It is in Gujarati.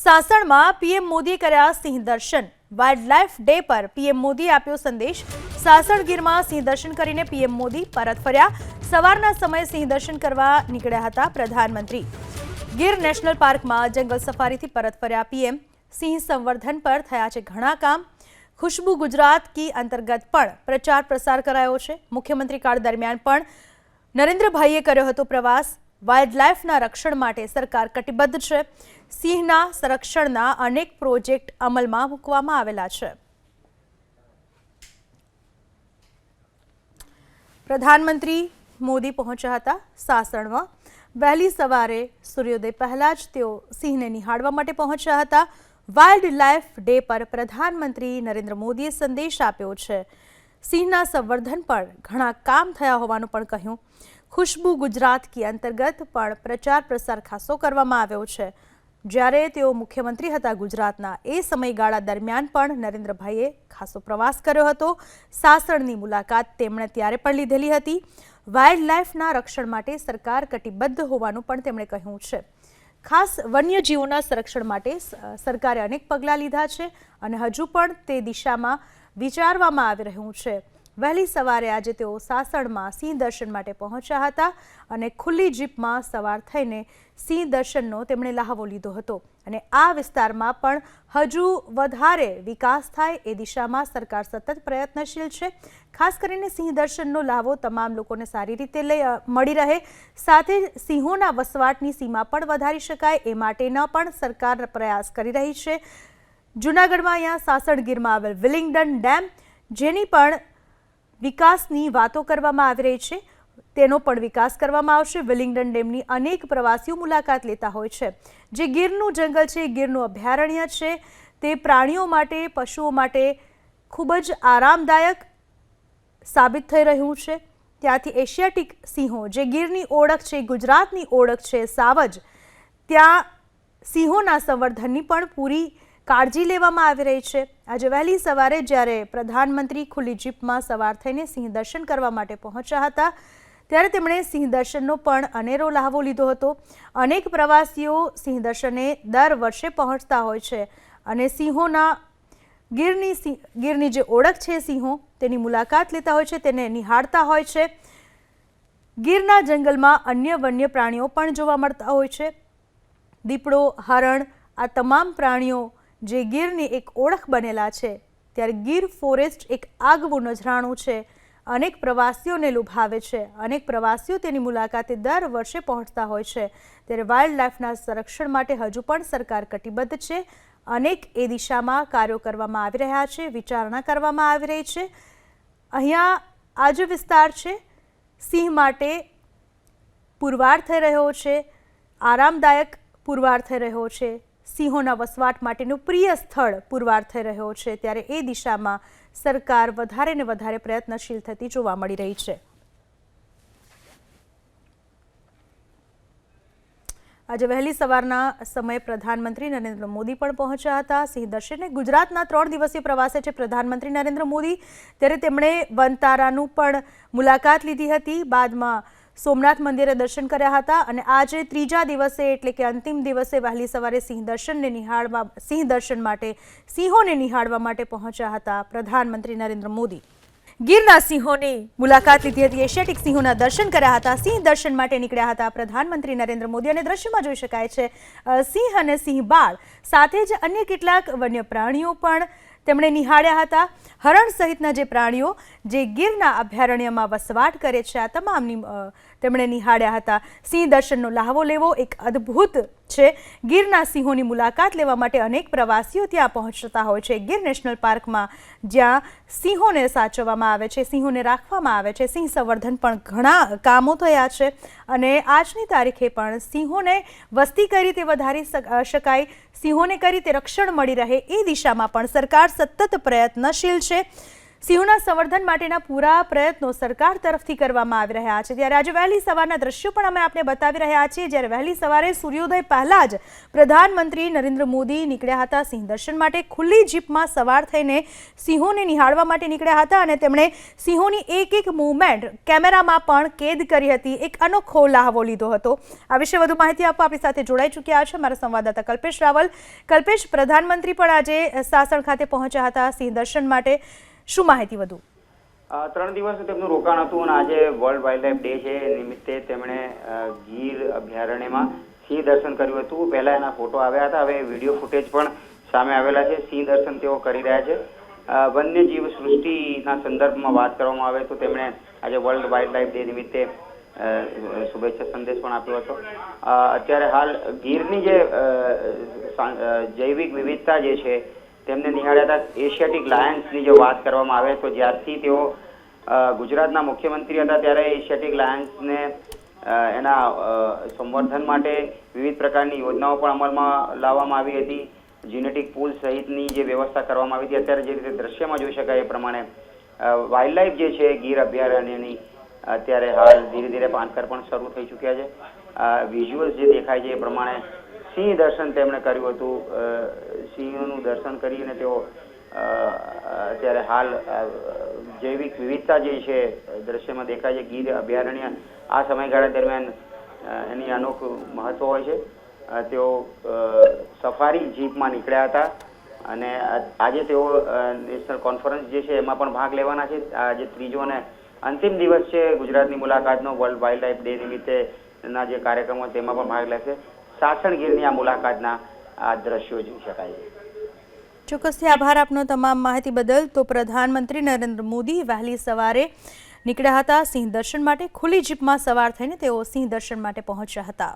સાસણમાં પીએમ મોદીએ કર્યા સિંહ દર્શન। વાઇલ્ડલાઇફ ડે પર પીએમ મોદીએ આપ્યો સંદેશ। સાસણ ગીરમાં સિંહ દર્શન કરીને પીએમ મોદી પરત ફર્યા। સવારના સમયે સિંહ દર્શન કરવા નીકળ્યા હતા પ્રધાનમંત્રી। ગીર નેશનલ પાર્કમાં જંગલ સફારીથી પરત ફર્યા પીએમ। સિંહ સંવર્ધન પર થયા છે ઘણા કામ। ખુશ્બુ ગુજરાત કી અંતર્ગત પણ પ્રચાર પ્રસાર કરાયો છે। મુખ્યમંત્રી કાળ દરમિયાન પણ નરેન્દ્રભાઈએ કર્યો હતો પ્રવાસ। વાઇલ્ડલાઇફના રક્ષણ માટે સરકાર કટિબદ્ધ છે। સિંહના સંરક્ષણના અનેક પ્રોજેક્ટ અમલમાં મૂકવામાં આવેલા છે। પ્રધાનમંત્રી મોદી પહોંચ્યા હતા સાસણમાં। વહેલી સવારે સૂર્યોદય પહેલા જ તેઓ સિંહને નિહાળવા માટે પહોંચ્યા હતા। વાઇલ્ડ લાઇફ ડે પર પ્રધાનમંત્રી નરેન્દ્ર મોદીએ સંદેશ આપ્યો છે। સિંહના સંવર્ધન પર ઘણા કામ થયા હોવાનું પણ કહ્યું। ખુશ્બુ ગુજરાત કી અંતર્ગત પણ પ્રચાર પ્રસાર ખાસો કરવામાં આવ્યો છે। જ્યારે તેઓ મુખ્યમંત્રી હતા ગુજરાતના એ સમયગાળા દરમિયાન પણ નરેન્દ્રભાઈએ ખાસો પ્રવાસ કર્યો હતો। સાસણની મુલાકાત તેમણે ત્યારે પણ લીધેલી હતી। વાઇલ્ડ લાઇફના રક્ષણ માટે સરકાર કટિબદ્ધ હોવાનું પણ તેમણે કહ્યું છે। ખાસ વન્યજીવોના સંરક્ષણ માટે સરકારે અનેક પગલાં લીધા છે અને હજુ પણ તે દિશામાં વિચારવામાં આવી રહ્યું છે। વહેલી સવારે આજે તેઓ સાસણમાં સિંહ દર્શન માટે પહોંચ્યા હતા અને ખુલ્લી જીપમાં સવાર થઈને સિંહ દર્શનનો તેમણે લહાવો લીધો હતો અને આ વિસ્તારમાં પણ હજુ વધારે વિકાસ થાય એ દિશામાં સરકાર સતત પ્રયત્નશીલ છે। ખાસ કરીને સિંહ દર્શનનો લાભો તમામ લોકોને સારી રીતે મળી રહે, સાથે સિંહોના વસવાટની સીમા પણ વધારી શકાય એ માટેના પણ સરકાર પ્રયાસ કરી રહી છે। જૂનાગઢમાં અહીંયા સાસણ ગીરમાં આવેલ વિલિંગડન ડેમ, જેની પણ વિકાસની વાતો કરવામાં આવી રહી છે, તેનો પણ વિકાસ કરવામાં આવશે। વિલિંગડન ડેમની અનેક પ્રવાસીઓ મુલાકાત લેતા હોય છે। જે ગીરનું જંગલ છે, ગીરનું અભયારણ્ય છે, તે પ્રાણીઓ માટે, પશુઓ માટે ખૂબ જ આરામદાયક સાબિત થઈ રહ્યું છે। ત્યાંથી એશિયાટિક સિંહો, જે ગીરની ઓળખ છે, ગુજરાતની ઓળખ છે, સાવજ, ત્યાં સિંહોના સંવર્ધનની પણ પૂરી કાળજી લેવામાં આવી રહી છે। આજે વહેલી સવારે જ્યારે પ્રધાનમંત્રી ખુલ્લી જીપમાં સવાર થઈને સિંહ દર્શન કરવા માટે પહોંચ્યા હતા ત્યારે તેમણે સિંહ દર્શનનો પણ અનેરો લહાવો લીધો હતો। અનેક પ્રવાસીઓ સિંહ દર્શને દર વર્ષે પહોંચતા હોય છે અને સિંહોના ગીરની જે ઓળખ છે સિંહો, તેની મુલાકાત લેતા હોય છે, તેને નિહાળતા હોય છે। ગીરના જંગલમાં અન્ય વન્ય પ્રાણીઓ પણ જોવા મળતા હોય છે। દીપડો, હરણ, આ તમામ પ્રાણીઓ જે ગીરની એક ઓળખ બનેલા છે, ત્યારે ગીર ફોરેસ્ટ એક આગવું નજરાણું છે, અનેક પ્રવાસીઓને લુભાવે છે, અનેક પ્રવાસીઓ તેની મુલાકાતે દર વર્ષે પહોંચતા હોય છે। ત્યારે વાઇલ્ડ લાઇફના સંરક્ષણ માટે હજુ પણ સરકાર કટિબદ્ધ છે। અનેક એ દિશામાં કાર્યો કરવામાં આવી રહ્યા છે, વિચારણા કરવામાં આવી રહી છે। અહીંયા આ જે વિસ્તાર છે, સિંહ માટે પુરવાર થઈ રહ્યો છે, આરામદાયક પુરવાર થઈ રહ્યો છે, સિંહોના વસવાટ માટેનું પ્રિય સ્થળ પુરવાર થઈ રહ્યો છે। ત્યારે એ દિશામાં સરકાર વધારે ને વધારે પ્રયત્નશીલ થતી જોવા મળી રહી છે। આજે વહેલી સવારના સમયે પ્રધાનમંત્રી નરેન્દ્ર મોદી પણ પહોંચ્યા હતા સિંહ દર્શને। ગુજરાતના 3 દિવસીય પ્રવાસે છે પ્રધાનમંત્રી નરેન્દ્ર મોદી, ત્યારે તેમણે વનતારાનું પણ મુલાકાત લીધી હતી। બાદમાં સોમનાથ મંદિરે દર્શન કર્યા હતા અને આજે ત્રીજા દિવસે એટલે કે અંતિમ દિવસે વહેલી સવારે સિંહ દર્શન માટે સિંહોને નિહાળવા માટે પહોંચ્યા હતા પ્રધાનમંત્રી નરેન્દ્ર મોદી। ગીરના સિંહોની મુલાકાત લીધી હતી, એશિયાટિક સિંહોના દર્શન કર્યા હતા, સિંહ દર્શન માટે નીકળ્યા હતા પ્રધાનમંત્રી નરેન્દ્ર મોદી અને દ્રશ્યમાં જોઈ શકાય છે સિંહ અને સિંહ બાળ, સાથે જ અન્ય કેટલાક વન્ય પ્રાણીઓ પણ તેમણે નિહાળ્યા હતા। હરણ સહિતના જે પ્રાણીઓ જે ગીરના અભયારણ્યમાં વસવાટ કરે છે, આ તમામની તેમણે નિહાળ્યા હતા। સિંહ દર્શનનો લહાવો લેવો એક અદ્ભુત છે। ગીરના સિંહોની મુલાકાત લેવા માટે અનેક પ્રવાસીઓ ત્યાં પહોંચતા હોય છે। ગીર નેશનલ પાર્કમાં જ્યાં સિંહોને સાચવવામાં આવે છે, સિંહોને રાખવામાં આવે છે, સિંહ સંવર્ધન પણ ઘણા કામો થયા છે અને આજની તારીખે પણ સિંહોને વસ્તી કઈ રીતે વધારી શકાય, સિંહોને કઈ રીતે રક્ષણ મળી રહે એ દિશામાં પણ સરકાર સતત પ્રયત્નશીલ છે। સિંહોના સંવર્ધન માટેના પૂરા પ્રયત્નો સરકાર તરફથી કરવામાં આવી રહ્યા છે। ત્યારે આજે વહેલી સવારના દ્રશ્યો પણ અમે આપને બતાવી રહ્યા છીએ, જ્યારે વહેલી સવારે સૂર્યોદય પહેલા જ પ્રધાનમંત્રી નરેન્દ્ર મોદી નીકળ્યા હતા સિંહ દર્શન માટે। ખુલ્લી જીપમાં સવાર થઈને સિંહોને નિહાળવા માટે નીકળ્યા હતા અને તેમણે સિંહોની એક મૂવમેન્ટ કેમેરામાં પણ કેદ કરી હતી। એક અનોખો લાહવો લીધો હતો। આ વિશે વધુ માહિતી આપવા આપણી સાથે જોડાઈ ચૂક્યા છે અમારા સંવાદદાતા કલ્પેશ રાવલ। કલ્પેશ, પ્રધાનમંત્રી પણ આજે સાસણ ખાતે પહોંચ્યા હતા સિંહ દર્શન માટે, શું માહિતી વધુ? 3 દિવસનું તેમનું રોકાણ હતું અને આજે વર્લ્ડ વાઇલ્ડ લાઇફ ડે છે એ નિમિત્તે તેમણે ગીર અભયારણ્યમાં સિંહ દર્શન કર્યું હતું। પહેલા એના ફોટો આવ્યા હતા, હવે વિડીયો ફૂટેજ પણ સામે આવેલા છે। સિંહ દર્શન તેઓ કરી રહ્યા છે। વન્યજીવ સૃષ્ટિના સંદર્ભમાં વાત કરવામાં આવે તો તેમણે આજે વર્લ્ડ વાઇલ્ડ લાઇફ ડે નિમિત્તે શુભેચ્છા સંદેશ પણ આપ્યો હતો। અત્યારે હાલ ગીરની જે જૈવિક વિવિધતા જે છે તેમને નિહાળ્યા હતા। એશિયાટિક લાયન્સની જો વાત કરવામાં આવે તો જ્યારથી તેઓ ગુજરાતના મુખ્યમંત્રી હતા ત્યારે એશિયાટિક લાયન્સને એના સંવર્ધન માટે વિવિધ પ્રકારની યોજનાઓ પણ અમલમાં લાવવામાં આવી હતી। જીનેટિક પૂલ સહિતની જે વ્યવસ્થા કરવામાં આવી હતી, અત્યારે જે રીતે દ્રશ્યમાં જોઈ શકાય એ પ્રમાણે વાઇલ્ડ લાઇફ જે છે ગીર અભયારણ્યની અત્યારે હાલ ધીરે ધીરે પાનખર પણ શરૂ થઈ ચૂક્યા છે। વિઝ્યુઅલ્સ જે દેખાય છે એ પ્રમાણે સિંહ દર્શન તેમણે કર્યું હતું। સિંહોનું દર્શન કરીને તેઓ અત્યારે હાલ જૈવિક વિવિધતા જે છે દ્રશ્યમાં દેખાય છે ગીર અભયારણ્ય આ સમયગાળા દરમિયાન એની અનોખું મહત્વ હોય છે। તેઓ સફારી જીપમાં નીકળ્યા હતા અને આજે તેઓ નેશનલ કોન્ફરન્સ જે છે એમાં પણ ભાગ લેવાના છે। આજે ત્રીજો અને અંતિમ દિવસ છે ગુજરાતની મુલાકાતનો વર્લ્ડ વાઇલ્ડ લાઇફ ડે નિમિત્તેના જે કાર્યક્રમો તેમાં પણ ભાગ લેશે। સાસણ ગીરની આ મુલાકાતના આ દ્રશ્યો જોઈ શકાય છે। ચોક્કસથી આભાર આપનો તમામ માહિતી બદલ। તો પ્રધાનમંત્રી નરેન્દ્ર મોદી વહેલી સવારે નીકળ્યા હતા સિંહ દર્શન માટે। ખુલ્લી જીપમાં સવાર થઈને તેઓ સિંહ દર્શન માટે પહોંચ્યા હતા।